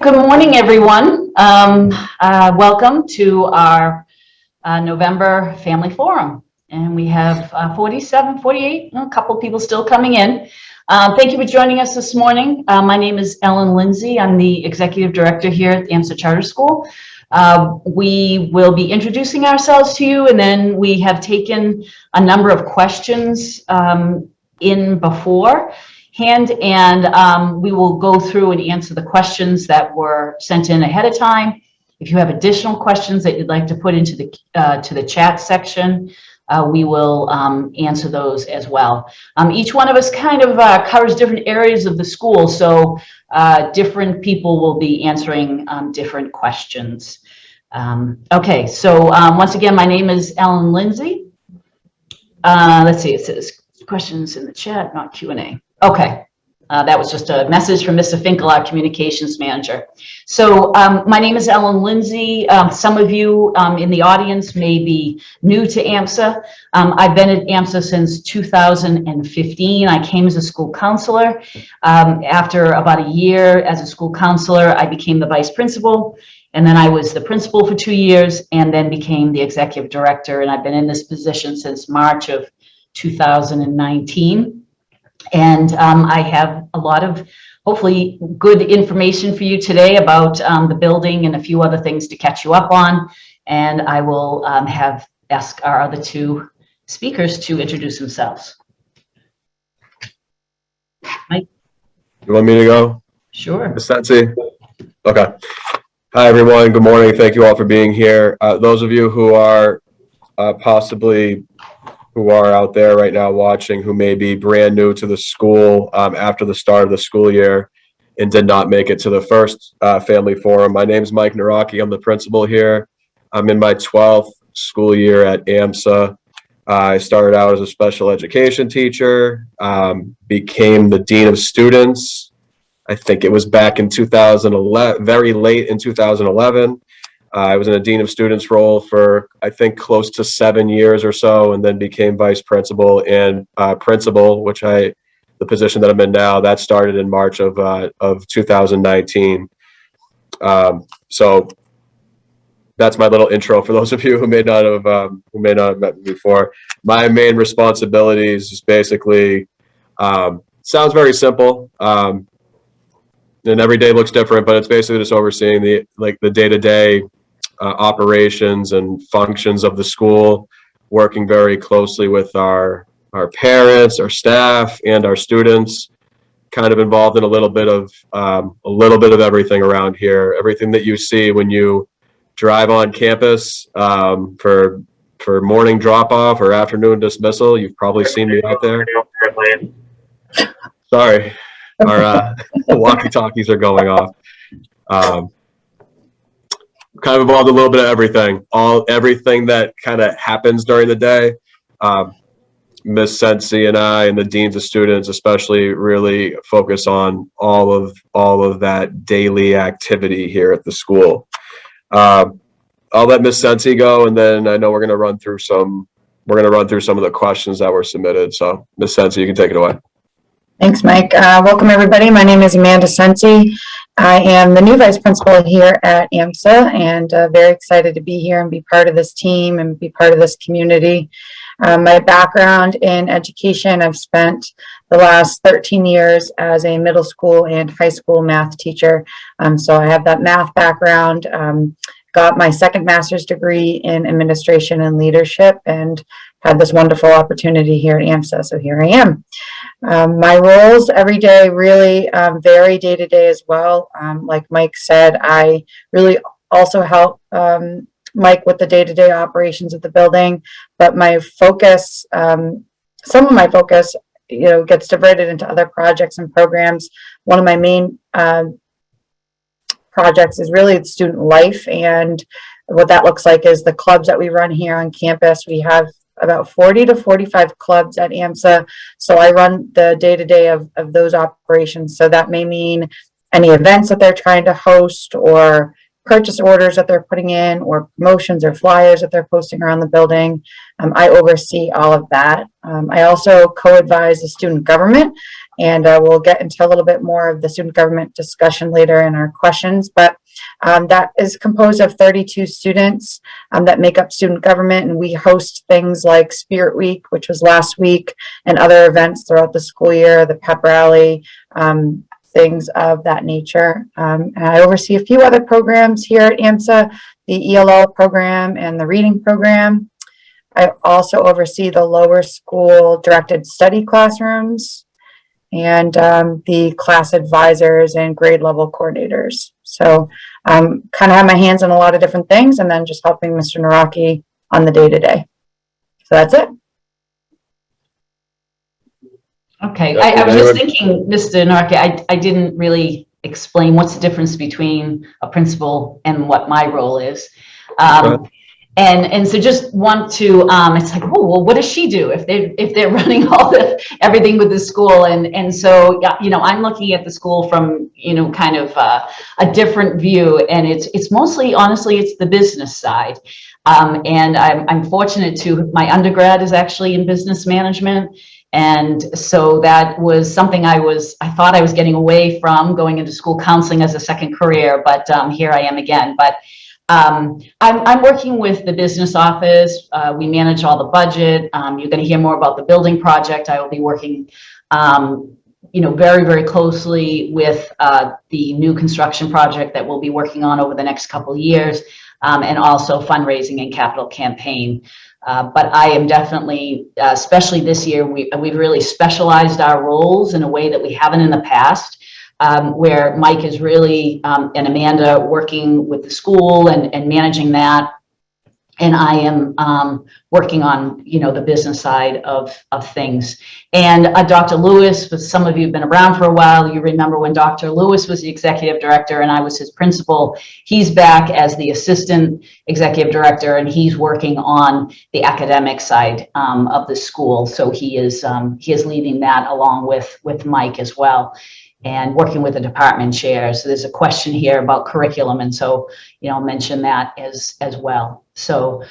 Good morning, everyone. Welcome to our November Family Forum. And we have 47, 48, a couple people still coming in. Thank you for joining us this morning. My name is Ellen Lindsay. I'm the Executive Director here at the AMSA Charter School. We will be introducing ourselves to you, and then we have taken a number of questions in beforehand, and we will go through and answer the questions that were sent in ahead of time. If you have additional questions that you'd like to put into the chat section, we will answer those as well. Each one of us kind of covers different areas of the school, so different people will be answering different questions. Okay, so once again, my name is Ellen Lindsay. Let's see, it says questions in the chat, not Q&A. Okay. That was just a message from Mr. Finkel, our communications manager. So my name is Ellen Lindsay. Some of you in the audience may be new to AMSA. I've been at AMSA since 2015. I came as a school counselor. After about a year as a school counselor, I became the vice principal. And then I was the principal for 2 years and then became the executive director. And I've been in this position since March of 2019. And I have a lot of hopefully good information for you today about the building and a few other things to catch you up on. And I will ask our other two speakers to introduce themselves. Mike? You want me to go? Sure. Ms. Sensei? Okay. Hi, everyone. Good morning. Thank you all for being here. Those of you who are who are out there right now watching, who may be brand new to the school after the start of the school year and did not make it to the first family forum. My name is Mike Naraki. I'm the principal here. I'm in my 12th school year at AMSA. I started out as a special education teacher, became the dean of students. I think it was back in 2011, very late in 2011. I was in a dean of students role for, I think, close to 7 years or so, and then became vice principal and principal, the position that I'm in now, that started in March of 2019. So that's my little intro for those of you who may not have met me before. My main responsibilities is basically, sounds very simple, and every day looks different, but it's basically just overseeing the day-to-day operations and functions of the school, working very closely with our parents, our staff, and our students. Kind of involved in a little bit of everything around here. Everything that you see when you drive on campus for morning drop-off or afternoon dismissal, you've probably seen me out there. Sorry, our walkie-talkies are going off. Kind of involved a little bit of everything that kind of happens during the day. Miss Sensei and I and the deans of students especially really focus on all of that daily activity here at the school. I'll let Miss Sensei go, and then I know we're going to run through some of the questions that were submitted. So Miss Sensei, you can take it away. Thanks, Mike. Welcome, everybody. My name is Amanda Sensei. I am the new vice principal here at AMSA, and very excited to be here and be part of this team and be part of this community. My background in education, I've spent the last 13 years as a middle school and high school math teacher. So I have that math background, got my second master's degree in administration and leadership, and had this wonderful opportunity here at AMSA, so here I am. My roles every day really vary day to day as well. Like Mike said, I really also help Mike with the day-to-day operations of the building, but my focus, some of my focus, gets diverted into other projects and programs. One of my main projects is really student life, and what that looks like is the clubs that we run here on campus. We have about 40 to 45 clubs at AMSA, so I run the day-to-day of those operations. So that may mean any events that they're trying to host, or purchase orders that they're putting in, or promotions or flyers that they're posting around the building. I oversee all of that. I also co-advise the student government and we'll get into a little bit more of the student government discussion later in our questions. But that is composed of 32 students that make up student government, and we host things like Spirit Week, which was last week, and other events throughout the school year, the pep rally, things of that nature. And I oversee a few other programs here at AMSA, the ELL program and the reading program. I also oversee the lower school directed study classrooms and the class advisors and grade level coordinators. So kind of have my hands on a lot of different things, and then just helping Mr. Naraki on the day-to-day. So that's it. Okay, I was just thinking, Mr. Naraki, I didn't really explain what's the difference between a principal and what my role is. And so just want to, it's like, oh, well, what does she do if they're running everything with the school? And so, you know, I'm looking at the school from, you know, kind of a different view, and it's mostly, honestly, it's the business side. And I'm fortunate to, my undergrad is actually in business management. And so that was something I thought I was getting away from, going into school counseling as a second career, but here I am again. But I'm working with the business office. We manage all the budget. You're going to hear more about the building project. I will be working, you know, very, very closely with the new construction project that we'll be working on over the next couple of years, and also fundraising and capital campaign. But I am definitely, especially this year, we've really specialized our roles in a way that we haven't in the past. Where Mike is really, and Amanda, working with the school and managing that. And I am working on, you know, the business side of things. And Dr. Lewis, for some of you have been around for a while, you remember when Dr. Lewis was the executive director and I was his principal. He's back as the assistant executive director, and he's working on the academic side of the school. So he is leading that along with Mike as well, and working with the department chairs. So there's a question here about curriculum, and so, you know, I'll mention that as well. So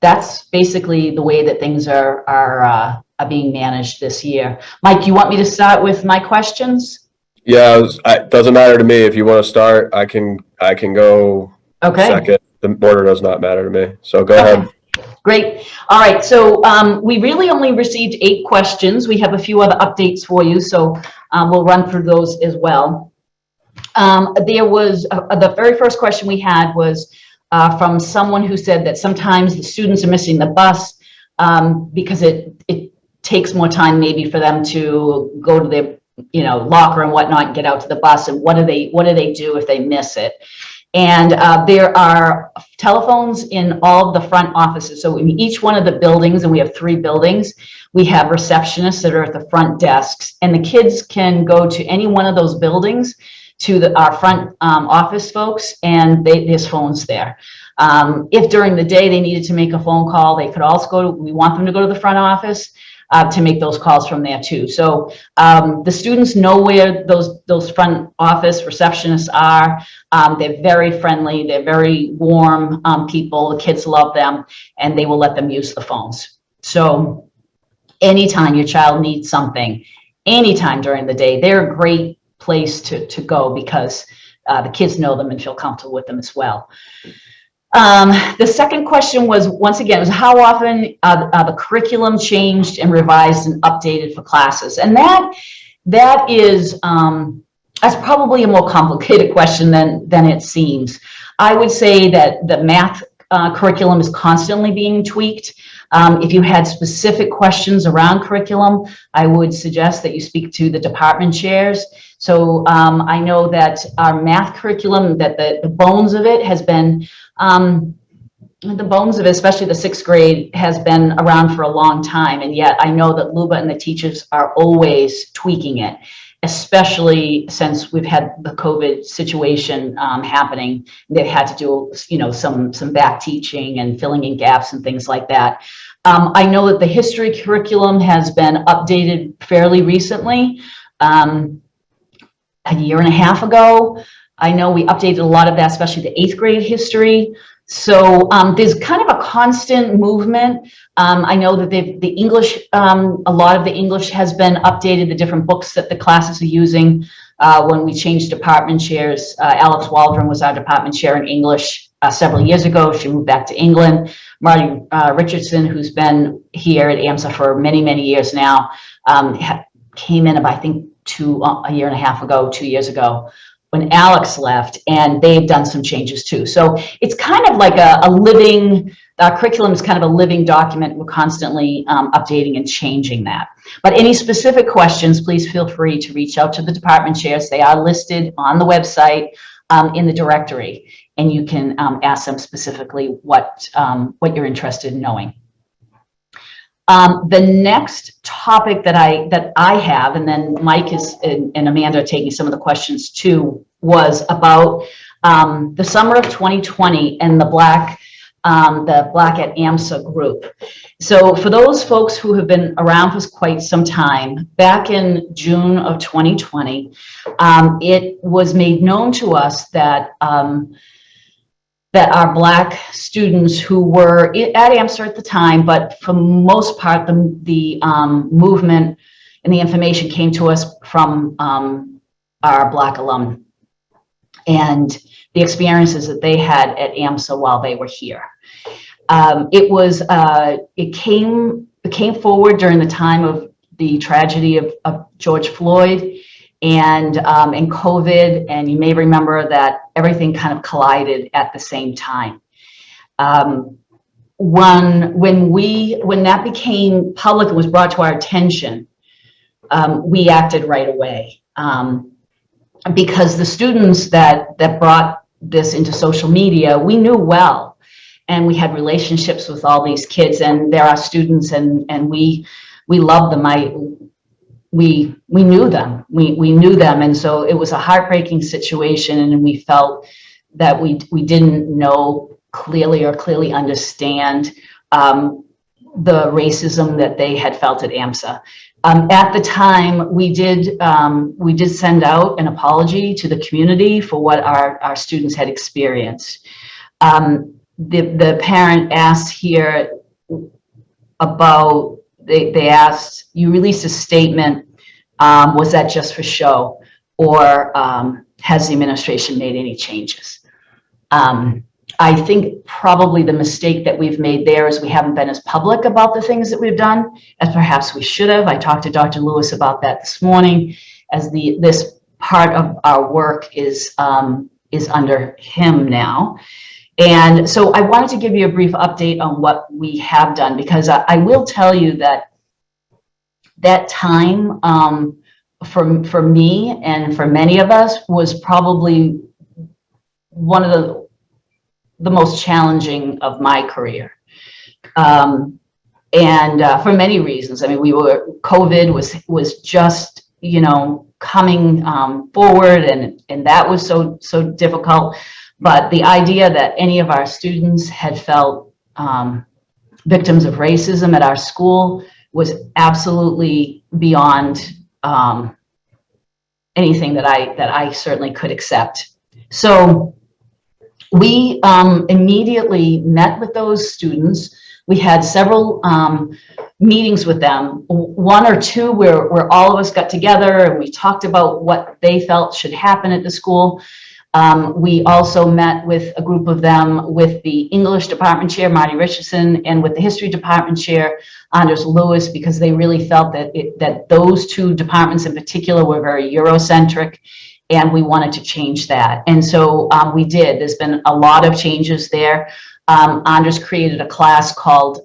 that's basically the way that things are being managed this year. Mike, you want me to start with my questions? Yeah, it doesn't matter to me. If you want to start, I can go second. The order does not matter to me. So go ahead. Great. All right. So we really only received 8 questions. We have a few other updates for you, so we'll run through those as well. There was the very first question we had was from someone who said that sometimes the students are missing the bus because it takes more time maybe for them to go to their, you know, locker and whatnot and get out to the bus, and what do they do if they miss it? And there are telephones in all of the front offices. So in each one of the buildings, and we have 3 buildings, we have receptionists that are at the front desks, and the kids can go to any one of those buildings to our front office folks, and there's phones there. If during the day they needed to make a phone call, they could also we want them to go to the front office to make those calls from there too. So the students know where those front office receptionists are. They're very friendly. They're very warm people. The kids love them, and they will let them use the phones. So anytime your child needs something, anytime during the day, they're a great place to go, because the kids know them and feel comfortable with them as well. The second question was, once again, how often the curriculum changed and revised and updated for classes? And that is that's probably a more complicated question than it seems. I would say that the math curriculum is constantly being tweaked. If you had specific questions around curriculum, I would suggest that you speak to the department chairs. So I know that our math curriculum, that the bones of it has been, especially the 6th grade, has been around for a long time. And yet I know that Luba and the teachers are always tweaking it, especially since we've had the COVID situation happening. They've had to do, you know, some back teaching and filling in gaps and things like that. I know that the history curriculum has been updated fairly recently, a year and a half ago. I know we updated a lot of that, especially the 8th grade history. So there's kind of a constant movement. I know that the English, a lot of the English has been updated, the different books that the classes are using. When we changed department chairs, Alex Waldron was our department chair in English several years ago. She moved back to England. Marty Richardson, who's been here at AMSA for many, many years now, came in about, I think, a year and a half ago, 2 years ago, when Alex left, and they've done some changes too. So it's kind of like a living, our curriculum is kind of a living document. We're constantly updating and changing that. But any specific questions, please feel free to reach out to the department chairs. They are listed on the website in the directory, and you can ask them specifically what you're interested in knowing. The next topic that I have, and then Mike and Amanda are taking some of the questions too, was about the summer of 2020 and the Black at AMSA group. So for those folks who have been around for quite some time, back in June of 2020, it was made known to us that our Black students who were at AMSA at the time, but for the most part, the movement and the information came to us from our Black alum and the experiences that they had at AMSA while they were here. It came forward during the time of the tragedy of George Floyd and COVID, and you may remember that everything kind of collided at the same time. When that became public and was brought to our attention, we acted right away, because the students that brought this into social media, we knew well, and we had relationships with all these kids, and they're our students, and we love them. We knew them. We knew them, and so it was a heartbreaking situation, and we felt that we didn't know clearly or clearly understand the racism that they had felt at AMSA. At the time, we did send out an apology to the community for what our students had experienced. The parent asked here about, they asked, you released a statement, was that just for show, or has the administration made any changes? I think probably the mistake that we've made there is we haven't been as public about the things that we've done as perhaps we should have. I talked to Dr. Lewis about that this morning, as this part of our work is under him now. And so I wanted to give you a brief update on what we have done, because I will tell you that time for me and for many of us was probably one of the most challenging of my career. And for many reasons. I mean, COVID was just, coming forward, and that was so difficult. But the idea that any of our students had felt victims of racism at our school was absolutely beyond anything that I certainly could accept. So we immediately met with those students. We had several meetings with them, one or two where all of us got together and we talked about what they felt should happen at the school. We also met with a group of them with the English department chair, Marty Richardson, and with the history department chair, Anders Lewis, because they really felt that those two departments in particular were very Eurocentric, and we wanted to change that. And so we did. There's been a lot of changes there. Anders created a class called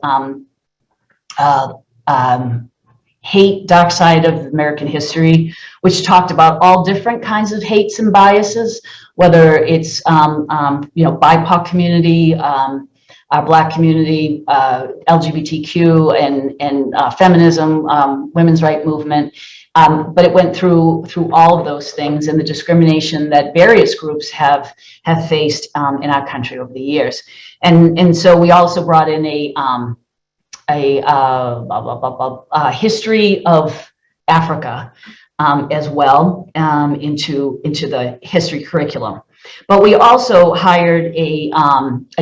Hate, Dark Side of American History, which talked about all different kinds of hates and biases, whether it's BIPOC community, our Black community, LGBTQ, and feminism, women's rights movement. But it went through all of those things and the discrimination that various groups have faced in our country over the years. And so we also brought in a history of Africa as well into the history curriculum. But we also hired a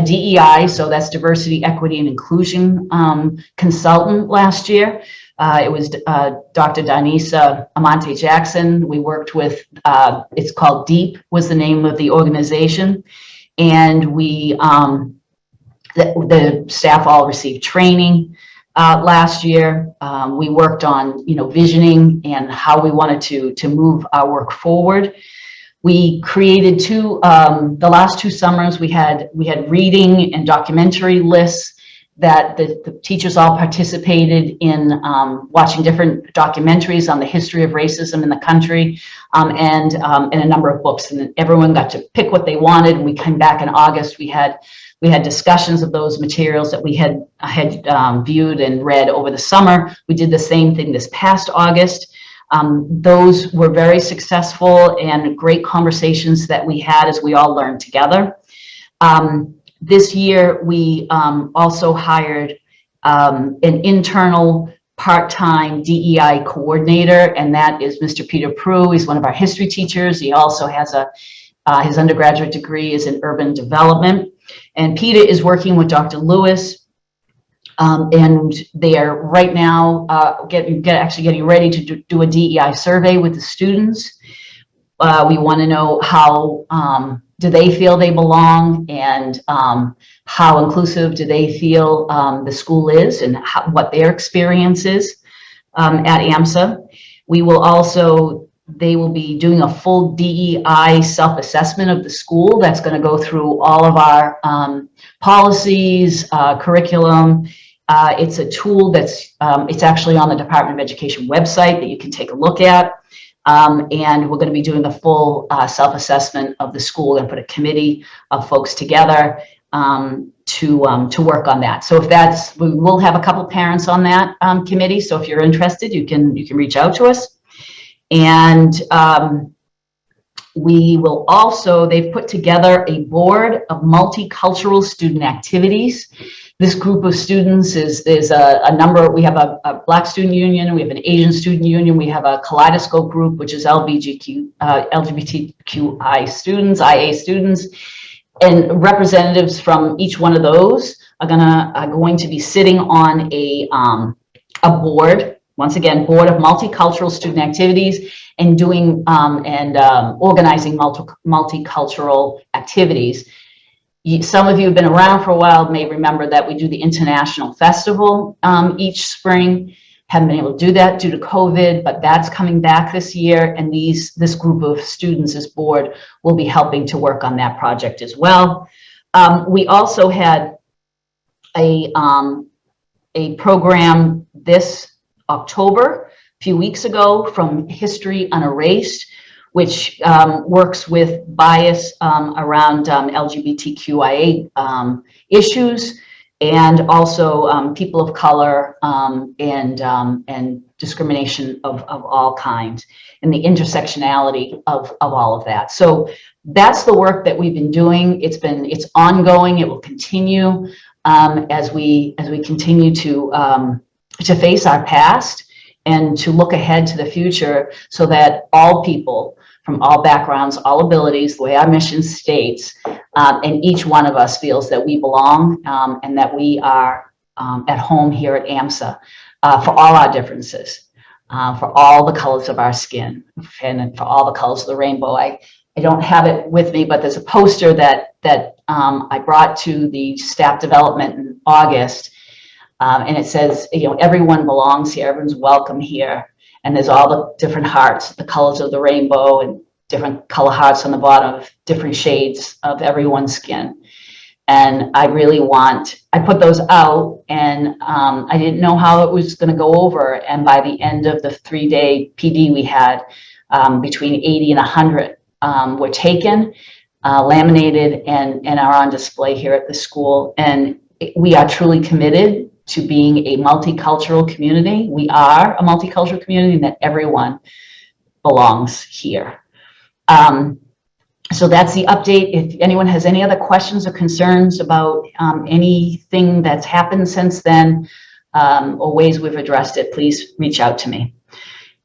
DEI, so that's diversity, equity, and inclusion consultant last year. It was Dr. Danisa Amante Jackson. We worked with, it's called DEEP was the name of the organization. And we, the staff all received training last year. We worked on, visioning and how we wanted to move our work forward. We created the last 2 summers, we had reading and documentary lists that the teachers all participated in, watching different documentaries on the history of racism in the country, and a number of books, and everyone got to pick what they wanted. And we came back in August, we had discussions of those materials that we had viewed and read over the summer. We did the same thing this past August. Those were very successful and great conversations that we had as we all learned together. This year, we also hired an internal part-time DEI coordinator, and that is Mr. Peter Prue. He's one of our history teachers. He also has his undergraduate degree is in urban development. And Peter is working with Dr. Lewis, and they are right now actually getting ready to do a DEI survey with the students. We want to know how do they feel they belong, and how inclusive do they feel the school is, and what their experience is at AMSA. They will be doing a full DEI self-assessment of the school. That's going to go through all of our policies, curriculum. It's a tool that's it's actually on the Department of Education website that you can take a look at. And we're going to be doing the full self-assessment of the school, and put a committee of folks together to work on that. So we will have a couple parents on that committee. So if you're interested, you can reach out to us. And we will also, they've put together a board of multicultural student activities. This group of students there's a number. We have a Black student union, we have an Asian student union, we have a kaleidoscope group, which is LGBTQI students, IA students, and representatives from each one of those are going to be sitting on a board. Once again, board of multicultural student activities, and doing organizing multicultural activities. Some of you have been around for a while may remember that we do the International Festival each spring. Haven't been able to do that due to COVID, but that's coming back this year. And this group of students, this board, will be helping to work on that project as well. We also had a program this October, a few weeks ago, from History Unerased, which works with bias around LGBTQIA issues, and also people of color, and discrimination of all kinds, and the intersectionality of all of that. So that's the work that we've been doing. It's ongoing. It will continue as we continue to face our past and to look ahead to the future, so that all people from all backgrounds, all abilities, the way our mission states, and each one of us feels that we belong, and that we are at home here at AMSA for all our differences, for all the colors of our skin, and for all the colors of the rainbow. I don't have it with me, but there's a poster that I brought to the staff development in August. And it says, everyone belongs here, everyone's welcome here. And there's all the different hearts, the colors of the rainbow, and different color hearts on the bottom of different shades of everyone's skin. And I put those out, and I didn't know how it was going to go over. And by the end of the 3-day PD we had, between 80 and 100 were taken, laminated, and are on display here at the school. And we are truly committed to being a multicultural community. We are a multicultural community, and that everyone belongs here. So that's the update. If anyone has any other questions or concerns about anything that's happened since then, or ways we've addressed it, please reach out to me.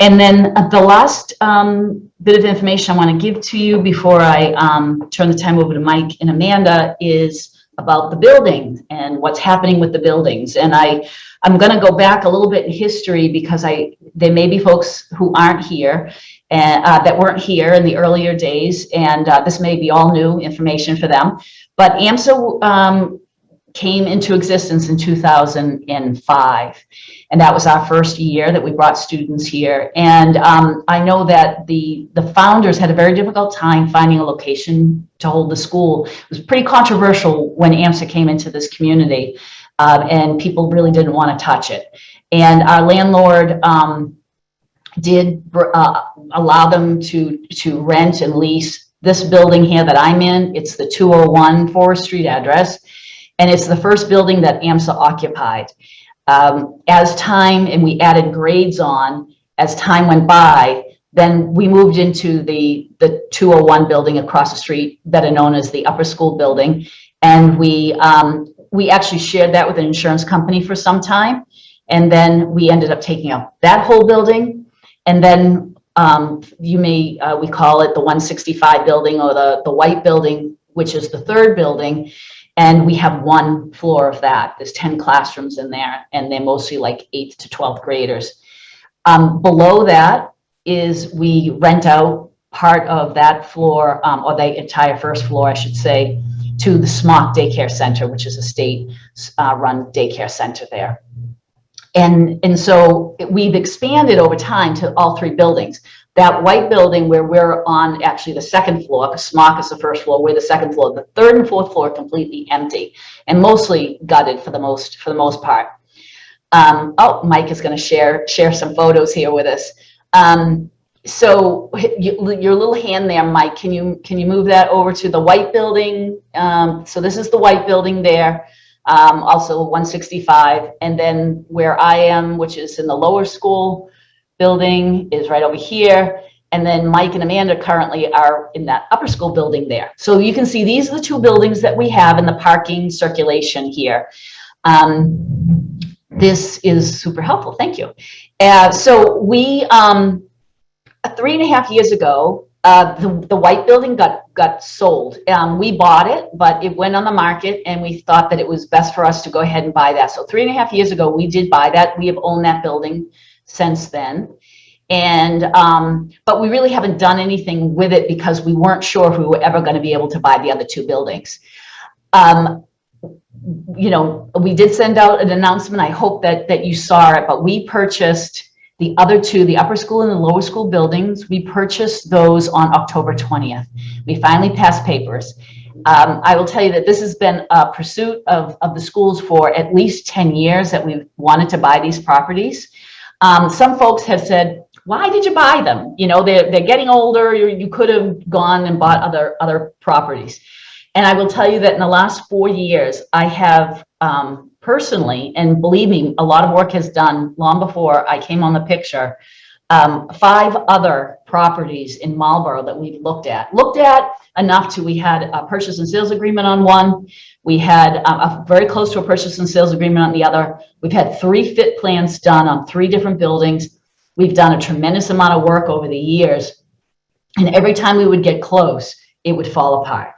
And then the last bit of information I want to give to you before I turn the time over to Mike and Amanda is about the building and what's happening with the buildings. And I'm going to go back a little bit in history because there may be folks who aren't here and that weren't here in the earlier days, and this may be all new information for them. But AMSA came into existence in 2005. And that was our first year that we brought students here. And I know that the founders had a very difficult time finding a location to hold the school. It was pretty controversial when AMSA came into this community, and people really didn't want to touch it. And our landlord did allow them to rent and lease this building here that I'm in. It's the 201 Forest Street address. And it's the first building that AMSA occupied. As time, and we added grades on, as time went by, then we moved into the 201 building across the street that are known as the upper school building. And we actually shared that with an insurance company for some time. And then we ended up taking up that whole building. And then we call it the 165 building, or the white building, which is the third building. And we have one floor of that. There's 10 classrooms in there, and they're mostly like 8th to 12th graders. Below that is we rent out part of that floor, or the entire first floor, I should say, to the Smock Daycare Center, which is a state-run daycare center there. And so we've expanded over time to all three buildings. That white building where we're on actually the second floor, because Smock is the first floor, we're the second floor. The third and fourth floor are completely empty and mostly gutted for the most part. Oh, Mike is going to share some photos here with us. So your little hand there, Mike, can you move that over to the white building? So this is the white building there. Also 165, and then where I am, which is in the lower school building, is right over here. And then Mike and Amanda currently are in that upper school building there. So you can see these are the two buildings that we have in the parking circulation here. This is super helpful, thank you. So we, 3.5 years ago, the white building got sold. We bought it, but it went on the market, and we thought that it was best for us to go ahead and buy that. So 3.5 years ago, we did buy that. We have owned that building since then. And but we really haven't done anything with it because we weren't sure if we were ever going to be able to buy the other two buildings. You know, we did send out an announcement. I hope that you saw it, but we purchased the other two, the upper school and the lower school buildings. We purchased those on October 20th. We finally passed papers. I will tell you that this has been a pursuit of the schools for at least 10 years that we've wanted to buy these properties. Some folks have said, why did you buy them? You know, they're getting older. You could have gone and bought other properties. And I will tell you that in the last 4 years, I have personally, and believe me, a lot of work has done long before I came on the picture, 5 other properties in Marlboro that we've looked at enough to, we had a purchase and sales agreement on one. We had a very close to a purchase and sales agreement on the other. We've had 3 fit plans done on 3 different buildings. We've done a tremendous amount of work over the years. And every time we would get close, it would fall apart.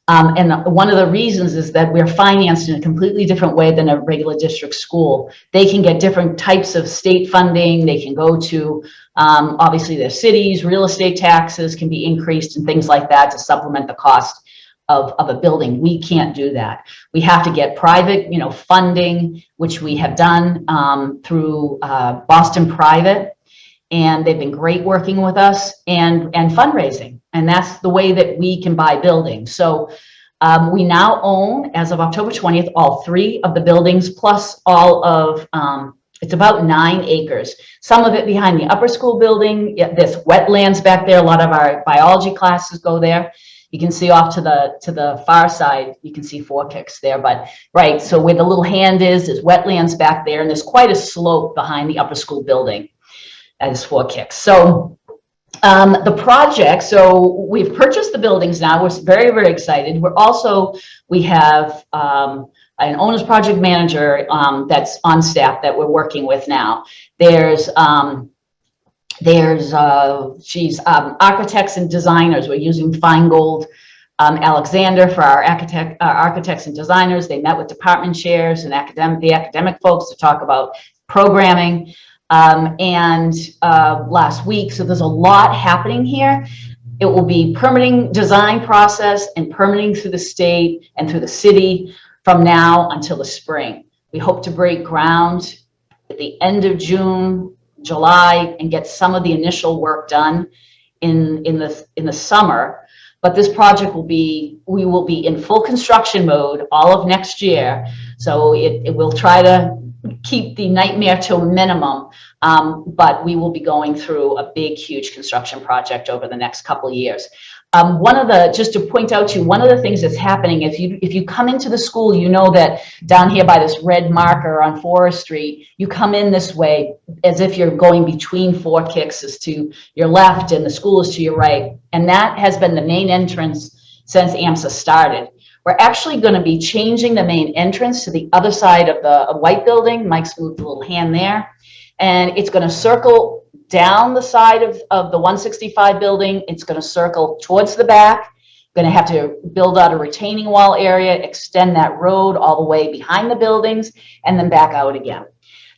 And one of the reasons is that we're financed in a completely different way than a regular district school. They can get different types of state funding. They can go to, obviously, their cities, real estate taxes can be increased and things like that to supplement the cost of a building. We can't do that. We have to get private, funding, which we have done through Boston Private. And they've been great working with us, and fundraising. And that's the way that we can buy buildings. So we now own, as of October 20th, all 3 of the buildings, plus all of, it's about 9 acres. Some of it behind the upper school building. There's wetlands back there. A lot of our biology classes go there. You can see off to the far side, you can see 4 kicks there. But right, so where the little hand is, there's wetlands back there, and there's quite a slope behind the upper school building. As 4 kicks. So the project, so we've purchased the buildings now. We're very, very excited. We have an owner's project manager that's on staff that we're working with now. There's There's, architects and designers. We're using Feingold Alexander for our architects and designers. They met with department chairs and the academic folks to talk about programming last week. So there's a lot happening here. It will be permitting design process and permitting through the state and through the city from now until the spring. We hope to break ground at the end of June, July, and get some of the initial work done in the summer. But this project we will be in full construction mode all of next year. So it will try to keep the nightmare to a minimum. But we will be going through a big, huge construction project over the next couple of years. Just to point out to you, one of the things that's happening, if you come into the school, you know that down here by this red marker on Forest Street, you come in this way as if you're going between Four Kicks is to your left and the school is to your right. And that has been the main entrance since AMSA started. We're actually going to be changing the main entrance to the other side of the white building. Mike's moved a little hand there. And it's going to circle down the side of the 165 building. It's going to circle towards the back. Going to have to build out a retaining wall area, extend that road all the way behind the buildings, and then back out again.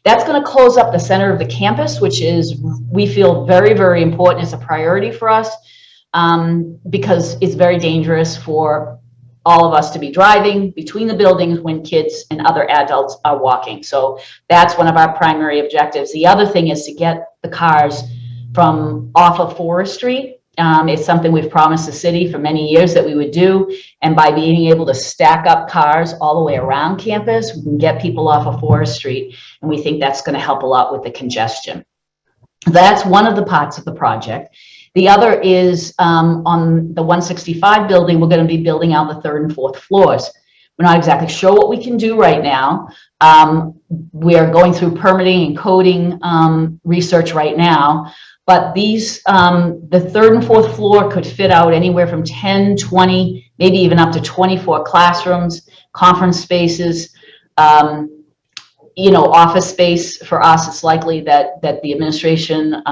That's going to close up the center of the campus, which is, we feel, very, very important. It's a priority for us because it's very dangerous for all of us to be driving between the buildings when kids and other adults are walking. So that's one of our primary objectives. The other thing is to get the cars from off of Forest Street. It's something we've promised the city for many years that we would do. And by being able to stack up cars all the way around campus, we can get people off of Forest Street. And we think that's going to help a lot with the congestion. That's one of the parts of the project. The other is on the 165 building, we're going to be building out the third and fourth floors. We're not exactly sure what we can do right now. We are going through permitting and coding research right now, but the third and fourth floor could fit out anywhere from 10, 20, maybe even up to 24 classrooms, conference spaces, office space. For us, it's likely that the administration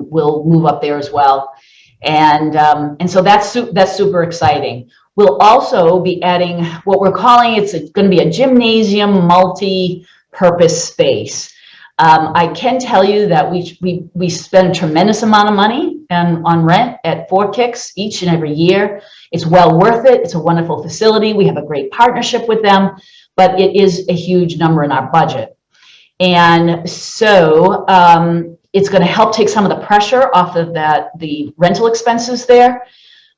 will move up there as well. And so that's super exciting. We'll also be adding what we're calling, it's going to be a gymnasium multi-purpose space. I can tell you that we spend a tremendous amount of money on rent at Four Kicks each and every year. It's well worth it. It's a wonderful facility. We have a great partnership with them, but it is a huge number in our budget. And so it's going to help take some of the pressure off of the rental expenses there.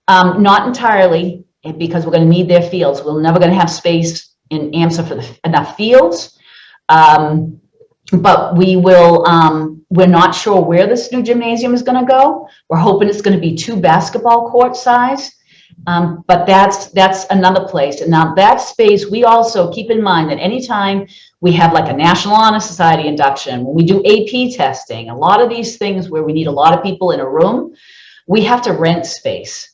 Not entirely, because we're going to need their fields. We're never going to have space in AMSA for enough fields. But we will, we're not sure where this new gymnasium is going to go. We're hoping it's going to be 2 basketball court size. But that's another place. And now that space, we also keep in mind that anytime we have like a National Honor Society induction, when we do AP testing, a lot of these things where we need a lot of people in a room, we have to rent space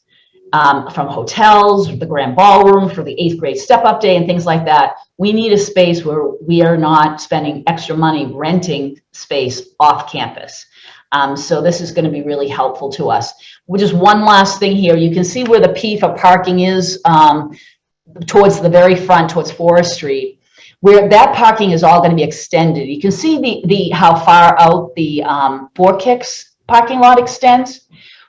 from hotels, the Grand Ballroom for the 8th grade step-up day and things like that. We need a space where we are not spending extra money renting space off campus. So this is going to be really helpful to us. Just one last thing here. You can see where the P for parking is towards the very front, towards Forest Street, where that parking is all going to be extended. You can see how far out the Four Kicks parking lot extends.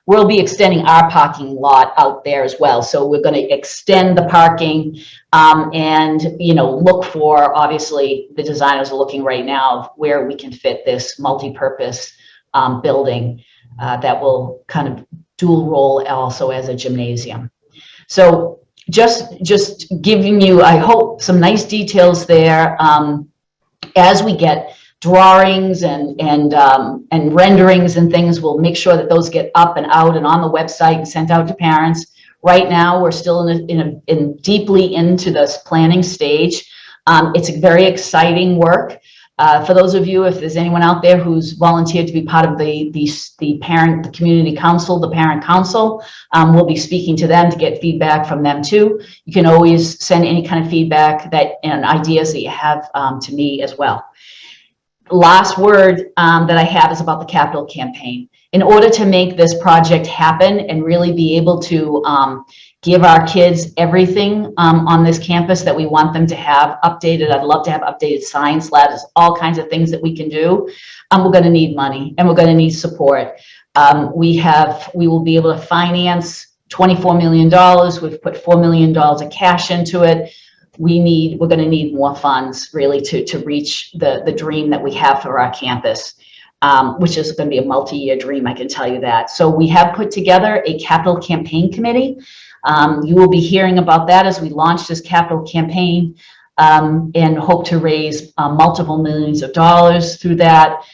We'll be extending our parking lot out there as well. So we're going to extend the parking and, look for, obviously, the designers are looking right now of where we can fit this multi-purpose building that will kind of dual role also as a gymnasium. So just giving you, I hope, some nice details there as we get drawings and renderings and things. We'll make sure that those get up and out and on the website and sent out to parents. Right now, we're still in deeply into this planning stage. It's a very exciting work. For those of you, if there's anyone out there who's volunteered to be part of the community council, the parent council, we'll be speaking to them to get feedback from them too. You can always send any kind of feedback and ideas that you have to me as well. last word that I have is about the capital campaign. In order to make this project happen and really be able to give our kids everything on this campus that we want them to have updated, I'd love to have updated science labs, all kinds of things that we can do. We're going to need money and we're going to need support. We will be able to finance $24 million. We've put $4 million of cash into it. We're going to need more funds really to reach the dream that we have for our campus, which is going to be a multi-year dream, I can tell you that. So we have put together a capital campaign committee. You will be hearing about that as we launch this capital campaign, and hope to raise multiple millions of dollars through that,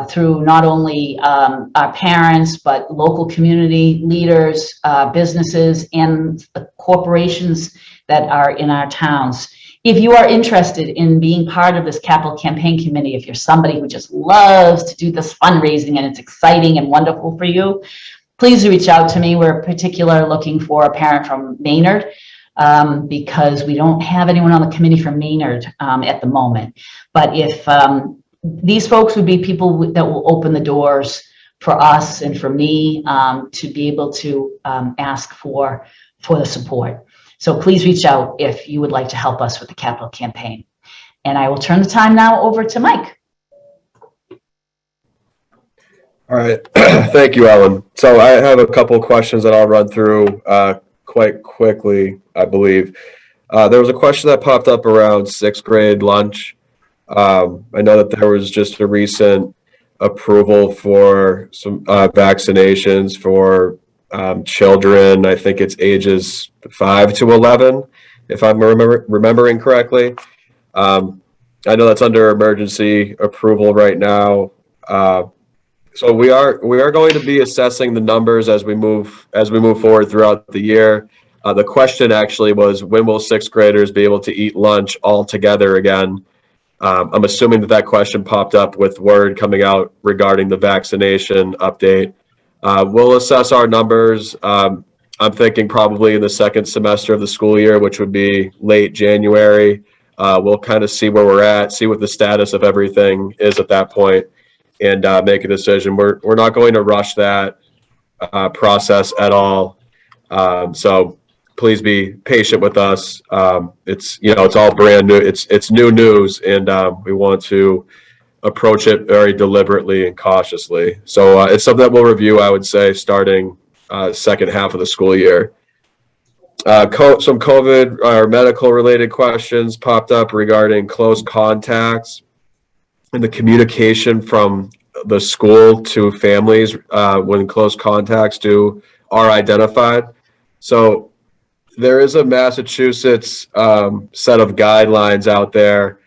through not only our parents, but local community leaders, businesses, and the corporations that are in our towns. If you are interested in being part of this capital campaign committee, if you're somebody who just loves to do this fundraising and it's exciting and wonderful for you, please reach out to me. We're particularly looking for a parent from Maynard, because we don't have anyone on the committee from Maynard at the moment. But if these folks would be people that will open the doors for us and for me to be able to ask for the support. So please reach out if you would like to help us with the capital campaign. And I will turn the time now over to Mike. All right. Thank you, Ellen. So I have a couple of questions that I'll run through quite quickly, I believe. There was a question that popped up around sixth grade lunch. I know that there was just a recent approval for some vaccinations for children. I think it's ages 5 to 11, if I'm remembering correctly. I know that's under emergency approval right now. So we are going to be assessing the numbers as we move forward throughout the year. The question actually was, when will sixth graders be able to eat lunch all together again? I'm assuming that question popped up with word coming out regarding the vaccination update. We'll assess our numbers. I'm thinking probably in the second semester of the school year, which would be late January. We'll kind of see where we're at, see what the status of everything is at that point, and make a decision. We're not going to rush that process at all. So please be patient with us. It's all brand new. It's new news, and we want to approach it very deliberately and cautiously. So it's something that we'll review, I would say, starting second half of the school year. Some COVID or medical related questions popped up regarding close contacts and the communication from the school to families when close contacts are identified. So there is a Massachusetts set of guidelines out there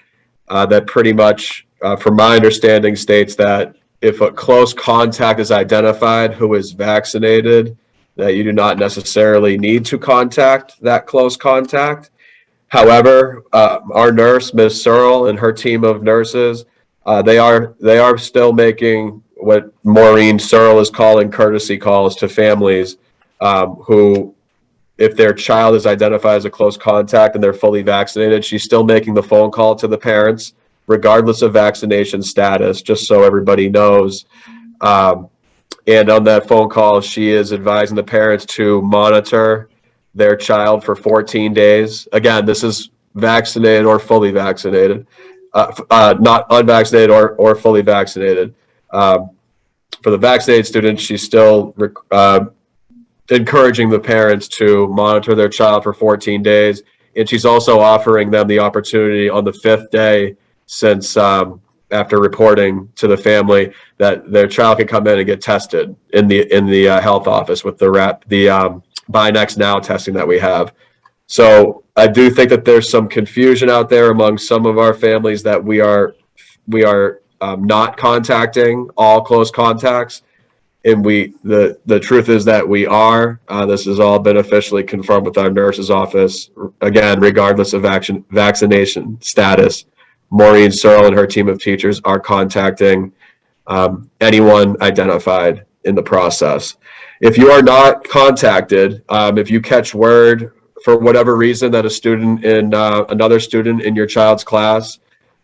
that pretty much, from my understanding, states that if a close contact is identified who is vaccinated, that you do not necessarily need to contact that close contact. However, our nurse, Ms. Searle, and her team of nurses, they are still making what Maureen Searle is calling courtesy calls to families who, if their child is identified as a close contact and they're fully vaccinated, she's still making the phone call to the parents, regardless of vaccination status, just so everybody knows. And on that phone call, she is advising the parents to monitor their child for 14 days. Again, this is vaccinated or fully vaccinated, not unvaccinated or fully vaccinated. For the vaccinated students, she's still encouraging the parents to monitor their child for 14 days. And she's also offering them the opportunity on the 5th day, since after reporting to the family, that their child can come in and get tested in the health office with the Buy Next Now testing that we have. So I do think that there's some confusion out there among some of our families that we are not contacting all close contacts. And the truth is that we are. This has all been officially confirmed with our nurse's office. Again, regardless of vaccination status, Maureen Searle and her team of teachers are contacting anyone identified in the process. If you are not contacted, if you catch word for whatever reason that a student in another student in your child's class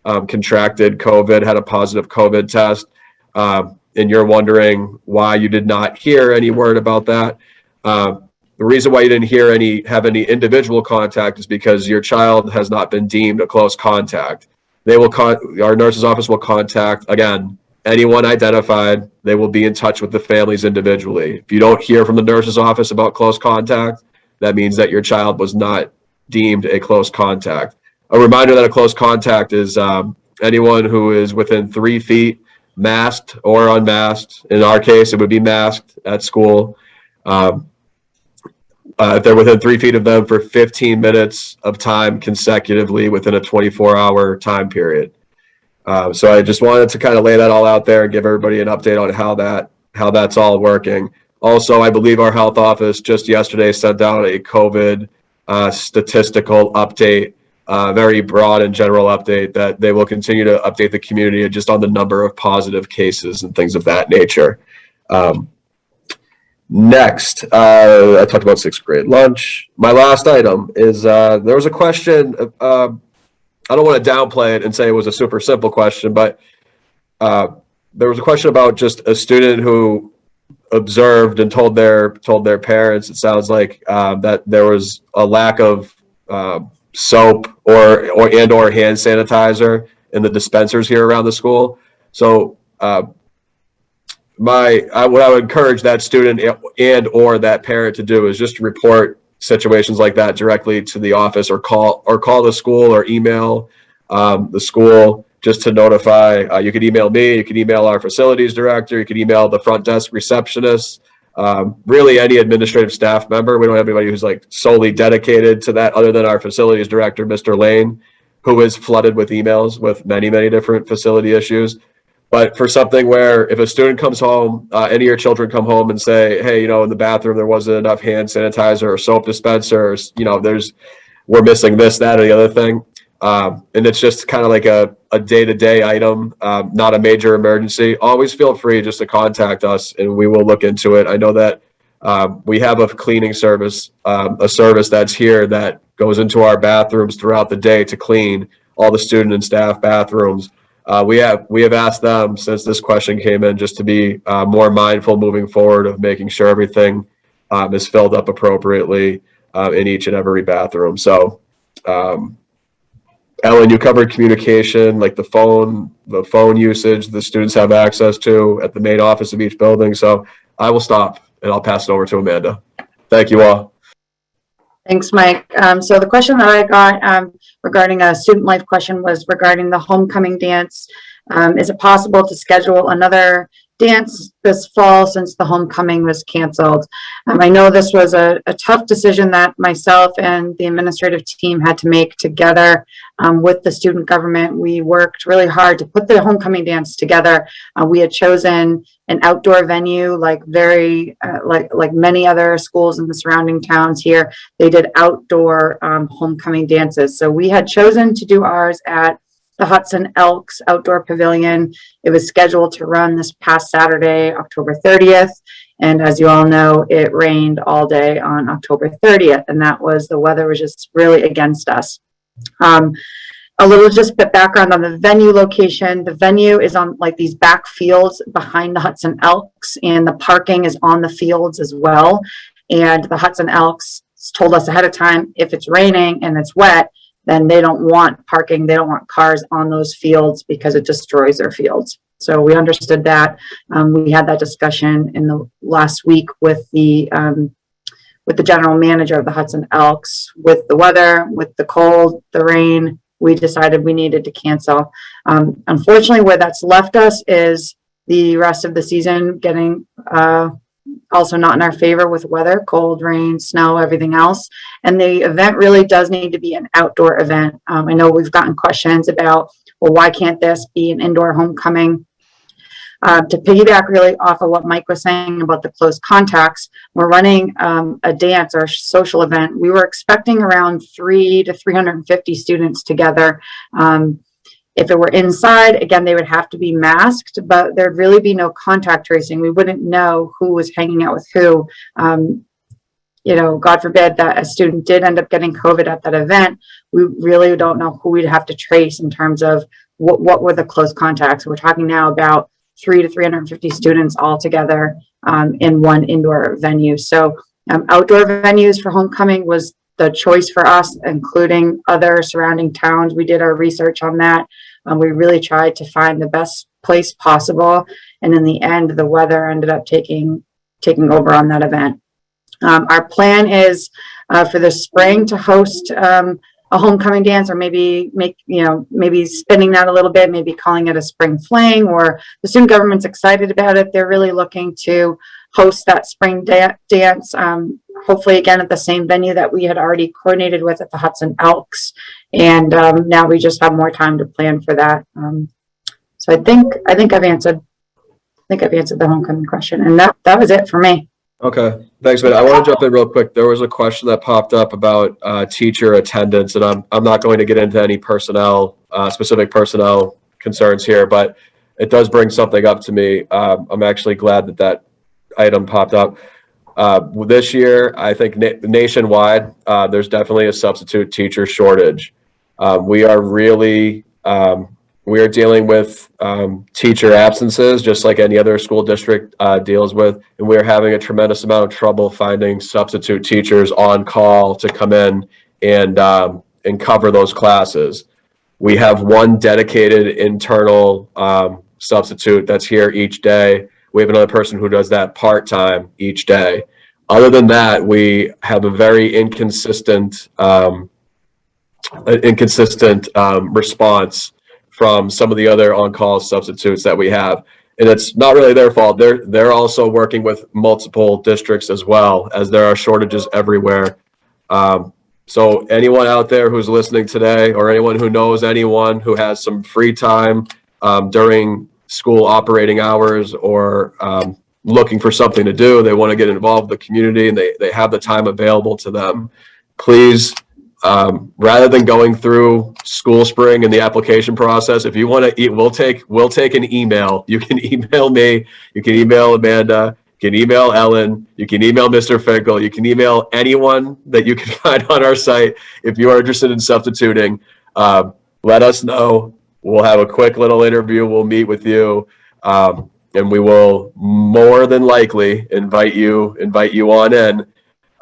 contracted COVID, had a positive COVID test, and you're wondering why you did not hear any word about that. The reason why you didn't have any individual contact is because your child has not been deemed a close contact. Our nurse's office will contact, again, anyone identified. They will be in touch with the families individually. If you don't hear from the nurse's office about close contact, that means that your child was not deemed a close contact. A reminder that a close contact is anyone who is within 3 feet, masked or unmasked. In our case, it would be masked at school. If they're within 3 feet of them for 15 minutes of time consecutively within a 24-hour time period. So I just wanted to kind of lay that all out there and give everybody an update on how that's all working. Also, I believe our health office just yesterday sent out a COVID statistical update, very broad and general update that they will continue to update the community just on the number of positive cases and things of that nature. Next, I talked about 6th grade lunch. My last item is there was a question. I don't want to downplay it and say it was a super simple question, but there was a question about just a student who observed and told their parents, it sounds like, that there was a lack of soap or hand sanitizer in the dispensers here around the school. So what I would encourage that student and or that parent to do is just report situations like that directly to the office, or call the school, or email the school just to notify. You could email me, you could email our facilities director, you could email the front desk receptionist, really any administrative staff member. We don't have anybody who's like solely dedicated to that other than our facilities director, Mr. Lane, who is flooded with emails with many, many different facility issues. But for something where if a student comes home, any of your children come home and say, hey, in the bathroom, there wasn't enough hand sanitizer or soap dispenser, or, we're missing this, that, or the other thing. And it's just kind of like a day-to-day item, not a major emergency. Always feel free just to contact us and we will look into it. I know that we have a cleaning service, a service that's here that goes into our bathrooms throughout the day to clean all the student and staff bathrooms. We have asked them, since this question came in, just to be more mindful moving forward of making sure everything is filled up appropriately in each and every bathroom. So, Ellen, you covered communication, like the phone usage the students have access to at the main office of each building. So I will stop and I'll pass it over to Amanda. Thank you all. Thanks, Mike. So the question that I got regarding a student life question was regarding the homecoming dance. Is it possible to schedule another dance this fall since the homecoming was canceled? I know this was a tough decision that myself and the administrative team had to make together with the student government. We worked really hard to put the homecoming dance together. We had chosen an outdoor venue, like many other schools in the surrounding towns here. They did outdoor homecoming dances. So we had chosen to do ours at the Hudson Elks Outdoor Pavilion. It was scheduled to run this past Saturday, October 30th. And as you all know, it rained all day on October 30th. And the weather was just really against us. A little just bit background on the venue location. The venue is on like these back fields behind the Hudson Elks, and the parking is on the fields as well. And the Hudson Elks told us ahead of time, if it's raining and it's wet, then they don't want parking. They don't want cars on those fields because it destroys their fields. So we understood that. We had that discussion in the last week with the general manager of the Hudson Elks. With the weather, with the cold, the rain, we decided we needed to cancel. Unfortunately, where that's left us is the rest of the season getting also not in our favor with weather, cold, rain, snow, everything else. And the event really does need to be an outdoor event. I know we've gotten questions about, well, why can't this be an indoor homecoming? To piggyback really off of what Mike was saying about the close contacts, we're running a dance or social event. We were expecting around 300 to 350 students together. If it were inside, again, they would have to be masked, but there'd really be no contact tracing. We wouldn't know who was hanging out with who. God forbid that a student did end up getting COVID at that event. We really don't know who we'd have to trace in terms of what were the close contacts. We're talking now about 300 to 350 students all together in one indoor venue. So outdoor venues for homecoming was the choice for us, including other surrounding towns. We did our research on that. We really tried to find the best place possible. And in the end, the weather ended up taking over on that event. Our plan is for the spring to host a homecoming dance, or maybe maybe spinning that a little bit, maybe calling it a spring fling, or the student government's excited about it. They're really looking to host that spring dance, hopefully again at the same venue that we had already coordinated with at the Hudson Elks. And now we just have more time to plan for that. So I think I've answered the homecoming question, and that was it for me. Okay, thanks, man. I want to jump in real quick. There was a question that popped up about teacher attendance, and I'm not going to get into any specific personnel concerns here, but it does bring something up to me. I'm actually glad that item popped up. This year, I think nationwide, there's definitely a substitute teacher shortage. We are dealing with teacher absences, just like any other school district deals with, and we're having a tremendous amount of trouble finding substitute teachers on call to come in and cover those classes. We have one dedicated internal substitute that's here each day. We have another person who does that part-time each day. Other than that, we have a very inconsistent response from some of the other on-call substitutes that we have. And it's not really their fault. They're also working with multiple districts as well, as there are shortages everywhere. So anyone out there who's listening today, or anyone who knows anyone who has some free time during school operating hours, or looking for something to do, they want to get involved with the community, and they have the time available to them, please, rather than going through School Spring and the application process, if you want to, we'll take an email. You can email me, you can email Amanda, you can email Ellen, you can email Mr. Finkel, you can email anyone that you can find on our site. If you are interested in substituting, let us know. We'll have a quick little interview. We'll meet with you, and we will more than likely invite you on in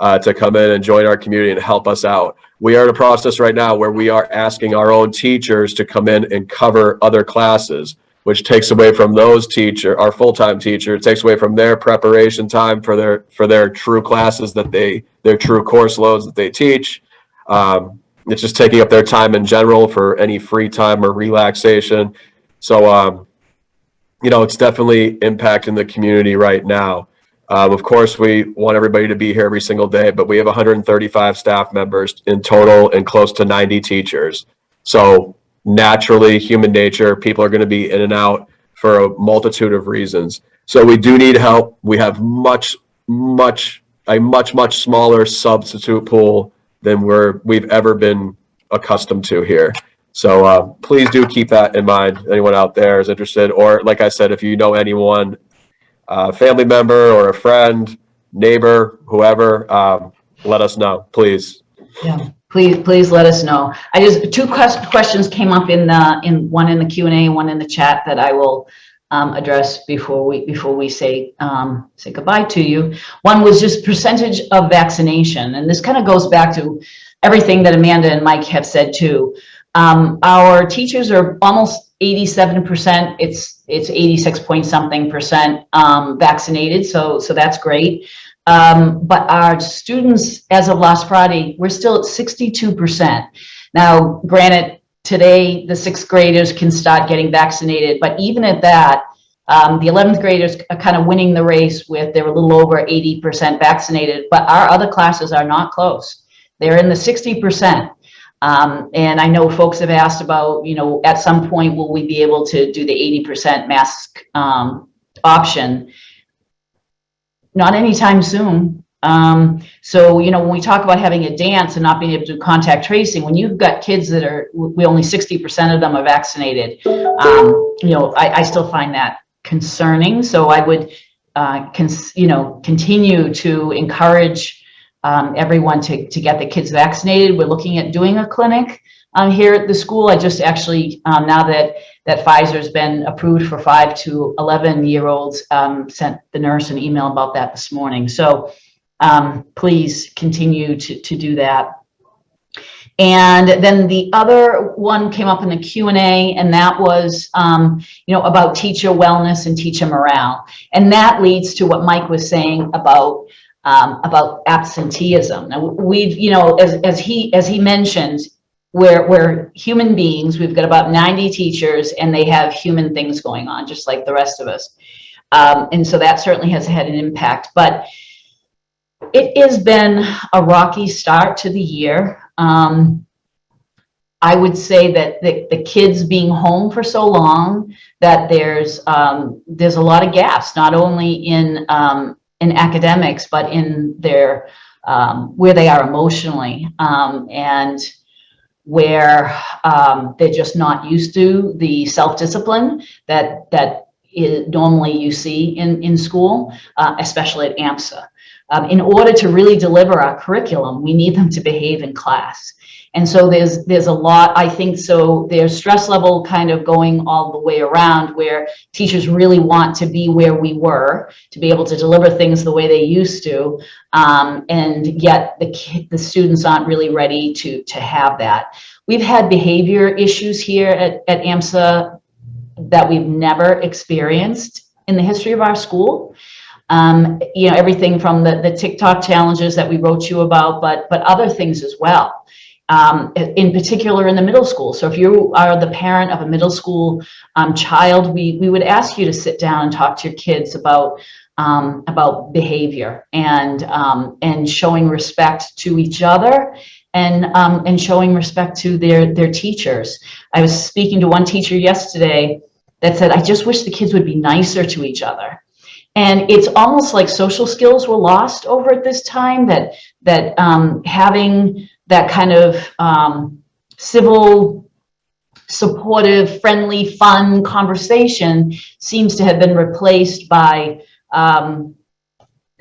to come in and join our community and help us out. We are in a process right now where we are asking our own teachers to come in and cover other classes, which takes away from those our full-time teacher. It takes away from their preparation time for their true classes their true course loads that they teach. It's just taking up their time in general for any free time or relaxation. So, it's definitely impacting the community right now. Of course, we want everybody to be here every single day, but we have 135 staff members in total and close to 90 teachers. So naturally, human nature, people are going to be in and out for a multitude of reasons. So we do need help. We have a much smaller substitute pool than we've ever been accustomed to here. So please do keep that in mind. Anyone out there is interested, or like I said, if you know anyone, family member or a friend, neighbor, whoever, let us know, please. Yeah, please let us know. Two questions came up in one in the Q&A and one in the chat that I will address before we say goodbye to you. One was just percentage of vaccination, and this kind of goes back to everything that Amanda and Mike have said too. Our teachers are almost 87%. It's 86 point something percent vaccinated, so that's great. But our students, as of last Friday, we're still at 62%. Now, granted, today the 6th graders can start getting vaccinated, but even at that, the 11th graders are kind of winning the race they're a little over 80% vaccinated, but our other classes are not close. They're in the 60%. And I know folks have asked about, at some point, will we be able to do the 80% mask option? Not anytime soon. So, when we talk about having a dance and not being able to do contact tracing, when you've got kids that we only 60% of them are vaccinated, I still find that concerning. So I would, continue to encourage everyone to get the kids vaccinated. We're looking at doing a clinic here at the school. I just actually, now that Pfizer's been approved for 5 to 11-year-olds, sent the nurse an email about that this morning. So please continue to do that. And then the other one came up in the Q&A, and that was, about teacher wellness and teacher morale. And that leads to what Mike was saying about absenteeism. Now, we've, as he mentioned, we're human beings. We've got about 90 teachers, and they have human things going on, just like the rest of us. And so that certainly has had an impact. But it has been a rocky start to the year. I would say that the kids being home for so long, that there's a lot of gaps, not only in academics, but in their where they are emotionally, and where they're just not used to the self-discipline that normally you see in school, especially at AMSA. In order to really deliver our curriculum, we need them to behave in class. And so there's a lot, I think, so there's stress level kind of going all the way around, where teachers really want to be where we were, to be able to deliver things the way they used to, and yet the students aren't really ready to have that. We've had behavior issues here at AMSA that we've never experienced in the history of our school. Everything from the TikTok challenges that we wrote you about, but other things as well. In particular in the middle school. So if you are the parent of a middle school child, we would ask you to sit down and talk to your kids about behavior and showing respect to each other, and showing respect to their teachers. I was speaking to one teacher yesterday that said, I just wish the kids would be nicer to each other. And it's almost like social skills were lost over at this time, that having that kind of civil, supportive, friendly, fun conversation seems to have been replaced by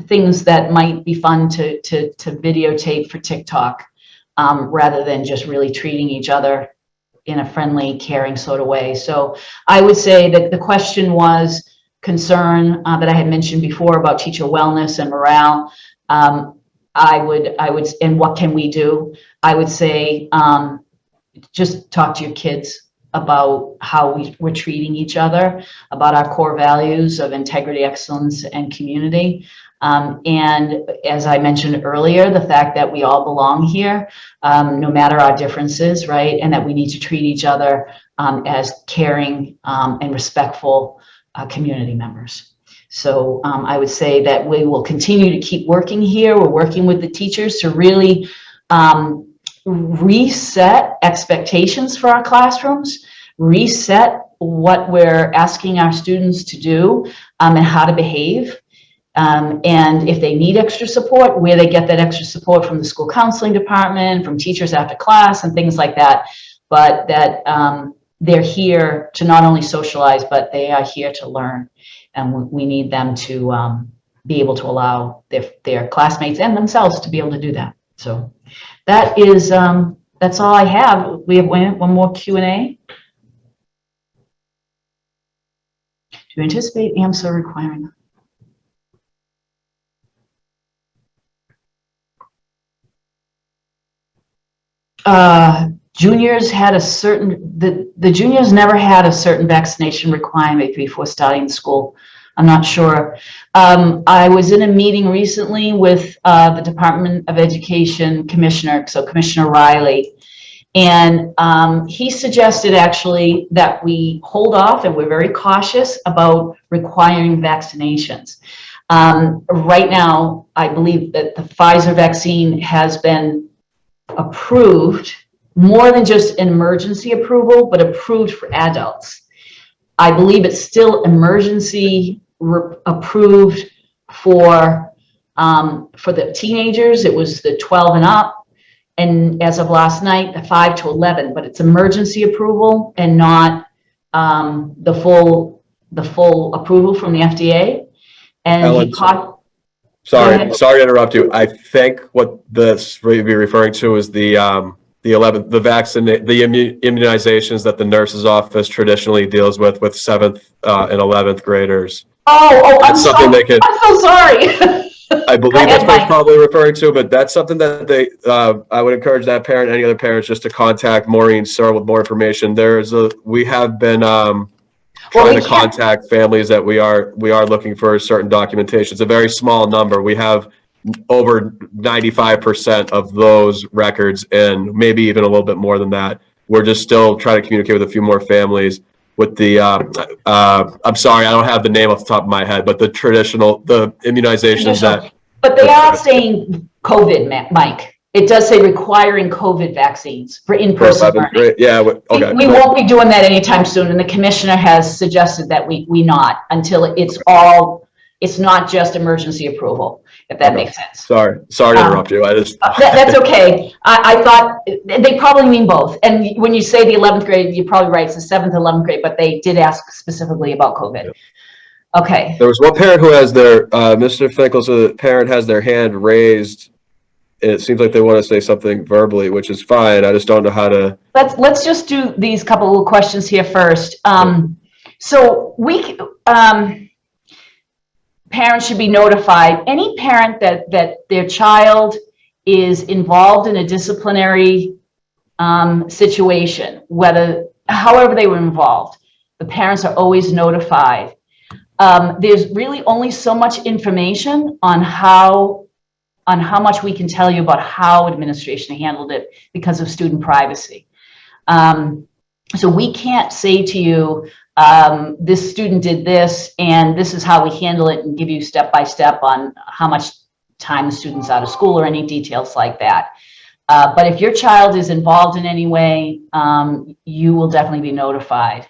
things that might be fun to videotape for TikTok, rather than just really treating each other in a friendly, caring sort of way. So I would say that the question was concern that I had mentioned before about teacher wellness and morale. I would, and what can we do? I would say, just talk to your kids about how we're treating each other, about our core values of integrity, excellence, and community. And as I mentioned earlier, the fact that we all belong here, no matter our differences, right? And that we need to treat each other as caring and respectful community members. So I would say that we will continue to keep working here. We're working with the teachers to really reset expectations for our classrooms, reset what we're asking our students to do, and how to behave. And if they need extra support, where they get that extra support from the school counseling department, from teachers after class, and things like that. But that they're here to not only socialize, but they are here to learn. And we need them to be able to allow their classmates and themselves to be able to do that. So that is, that's all I have. We have one more Q&A. Do you anticipate AMSA requiring? Juniors had a certain, the juniors never had a certain vaccination requirement before starting school. I'm not sure. I was in a meeting recently with the Department of Education Commissioner, so Commissioner Riley, and he suggested actually that we hold off, and we're very cautious about requiring vaccinations. Right now, I believe that the Pfizer vaccine has been approved, more than just an emergency approval, but approved for adults. I believe it's still emergency approved for the teenagers. It was the 12 and up, and as of last night, the 5 to 11. But it's emergency approval and not the full approval from the FDA. And Ellen, sorry to interrupt you. I think what this may be referring to is the immunizations that the nurse's office traditionally deals with 7th and 11th graders. I'm That's something they could. I'm so sorry. I believe ahead, that's what it's Mike. probably referring to, but that's something that they, I would encourage that parent, any other parents, just to contact Maureen Searle with more information. We have been trying to contact families that we are looking for certain documentation. It's a very small number. We have over 95% of those records, and maybe even a little bit more than that. We're just still trying to communicate with a few more families with the, I'm sorry, I don't have the name off the top of my head, but the immunizations that. But they are saying COVID, Mike. It does say requiring COVID vaccines for in-person learning. Yeah, okay. We won't be doing that anytime soon, and the commissioner has suggested that we not until it's not just emergency approval, if that makes sense. Sorry to interrupt you. That's okay. I thought they probably mean both. And when you say the 11th grade, you're probably right. It's the 7th, 11th grade, but they did ask specifically about COVID. Yep. Okay. There was one parent who has Mr. Finkel, so the parent has their hand raised. It seems like they want to say something verbally, which is fine. I just don't know how to. Let's just do these couple of questions here first. So parents should be notified. Any parent that their child is involved in a disciplinary situation, however they were involved, the parents are always notified. There's really only so much information on how much we can tell you about how administration handled it because of student privacy. So we can't say to you, this student did this and this is how we handle it, and give you step by step on how much time the student's out of school or any details like that. But if your child is involved in any way, you will definitely be notified.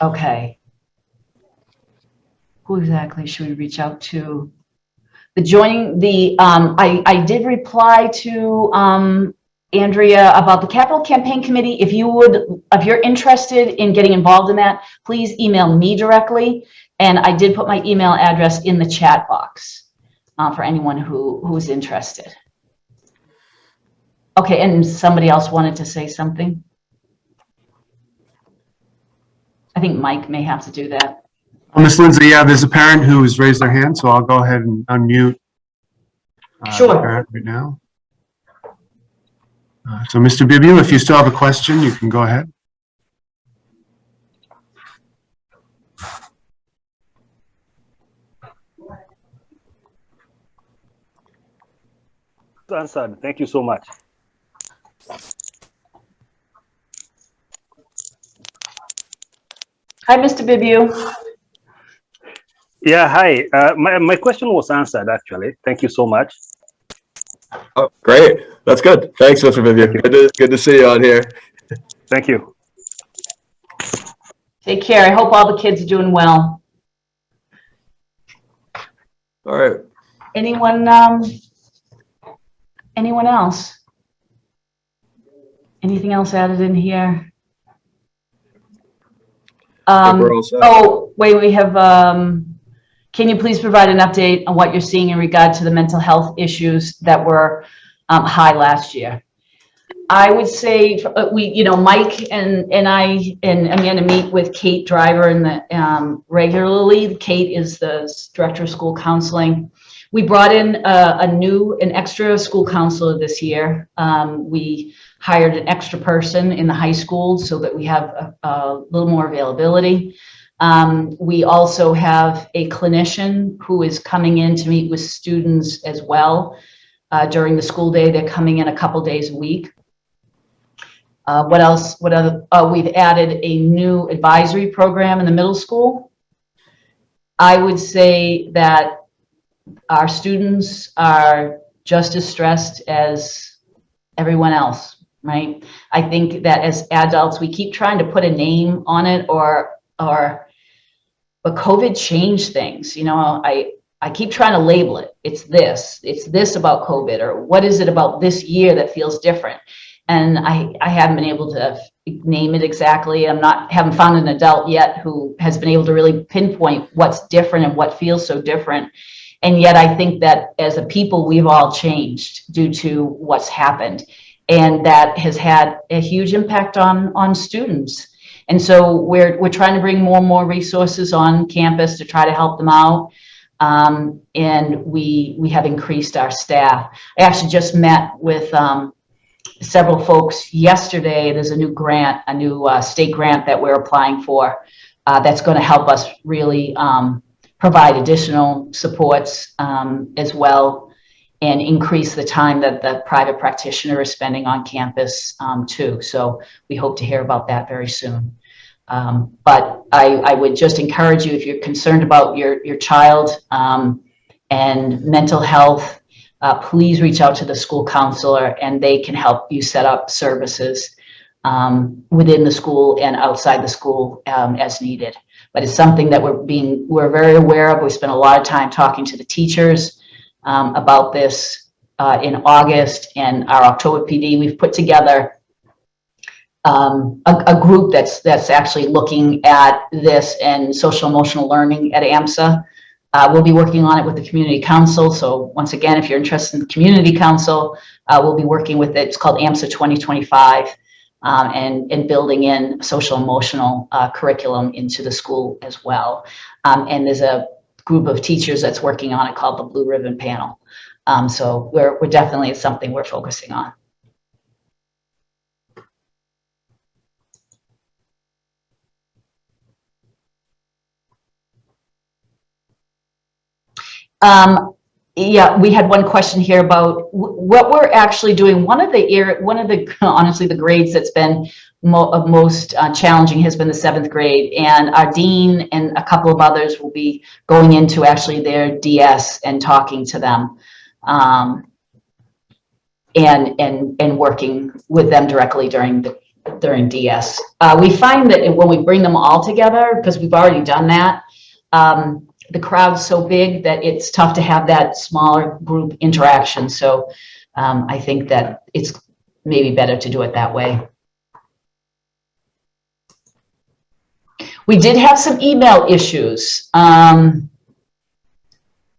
Okay. Who exactly should we reach out to? I did reply to Andrea about the Capital Campaign Committee. If you're interested in getting involved in that, please email me directly. And I did put my email address in the chat box for anyone who's interested. Okay, and somebody else wanted to say something. I think Mike may have to do that. Ms. Lindsay, yeah, there's a parent who's raised their hand, so I'll go ahead and unmute Sure. the parent right now. So Mr. Bibu, if you still have a question, you can go ahead. Answered. Thank you so much. Hi, Mr. Bibu. Yeah, hi. My question was answered, actually. Thank you so much. Oh, great. That's good. Thanks, Mr. Vivian. Good to see you on here. Thank you. Take care. I hope all the kids are doing well. All right. Anyone else? Anything else added in here? We're all set. Oh, wait, we have, can you please provide an update on what you're seeing in regard to the mental health issues that were high last year? I would say Mike and I and Amanda meet with Kate Driver regularly. Kate is the director of school counseling. We brought in an extra school counselor this year. We hired an extra person in the high school so that we have a little more availability. We also have a clinician who is coming in to meet with students as well during the school day. They're coming in a couple days a week. What else? We've added a new advisory program in the middle school. I would say that our students are just as stressed as everyone else, right? I think that as adults, we keep trying to put a name on it but COVID changed things. I keep trying to label it. It's this about COVID, or what is it about this year that feels different? And I haven't been able to name it exactly. Haven't found an adult yet who has been able to really pinpoint what's different and what feels so different. And yet I think that as a people, we've all changed due to what's happened. And that has had a huge impact on students. And so we're trying to bring more and more resources on campus to try to help them out. And we have increased our staff. I actually just met with several folks yesterday. There's a new grant, a new state grant that we're applying for that's going to help us really provide additional supports as well, and increase the time that the private practitioner is spending on campus too. So we hope to hear about that very soon. But I would just encourage you, if you're concerned about your child and mental health, please reach out to the school counselor, and they can help you set up services within the school and outside the school as needed. But it's something that we're very aware of. We spent a lot of time talking to the teachers about this in August, and our October PD. We've put together a group that's actually looking at this and social emotional learning at AMSA. We'll be working on it with the community council. So once again, if you're interested in the community council, we'll be working with it. It's called AMSA 2025, and building in social emotional curriculum into the school as well. And there's a group of teachers that's working on it called the Blue Ribbon Panel. So we're definitely, it's something we're focusing on. Yeah, we had one question here about what we're actually doing. One of the honestly, the grades that's been most challenging has been the 7th grade, and our dean and a couple of others will be going into actually their DS and talking to them, and working with them directly during DS. We find that when we bring them all together, because we've already done that, the crowd's so big that it's tough to have that smaller group interaction. So I think that it's maybe better to do it that way. We did have some email issues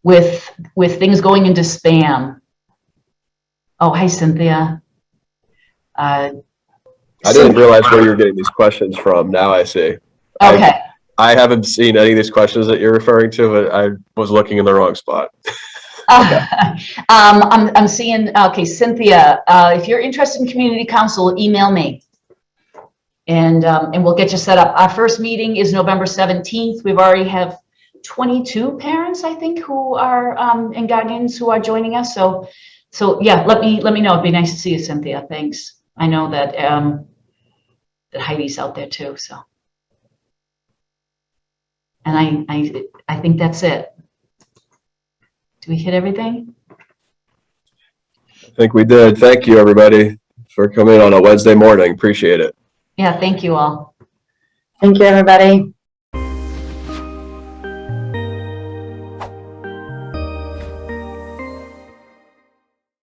with things going into spam. Oh, hi, Cynthia. I didn't realize where you were getting these questions from. Now I see. Okay. I haven't seen any of these questions that you're referring to, but I was looking in the wrong spot. I'm seeing, okay, Cynthia, if you're interested in community council, email me. And we'll get you set up. Our first meeting is November 17th. We've already have 22 parents, I think, who are and guardians who are joining us. So yeah, let me know. It'd be nice to see you, Cynthia. Thanks. I know that that Heidi's out there too. So, and I think that's it. Do we hit everything? I think we did. Thank you, everybody, for coming on a Wednesday morning. Appreciate it. Yeah, thank you all. Thank you, everybody.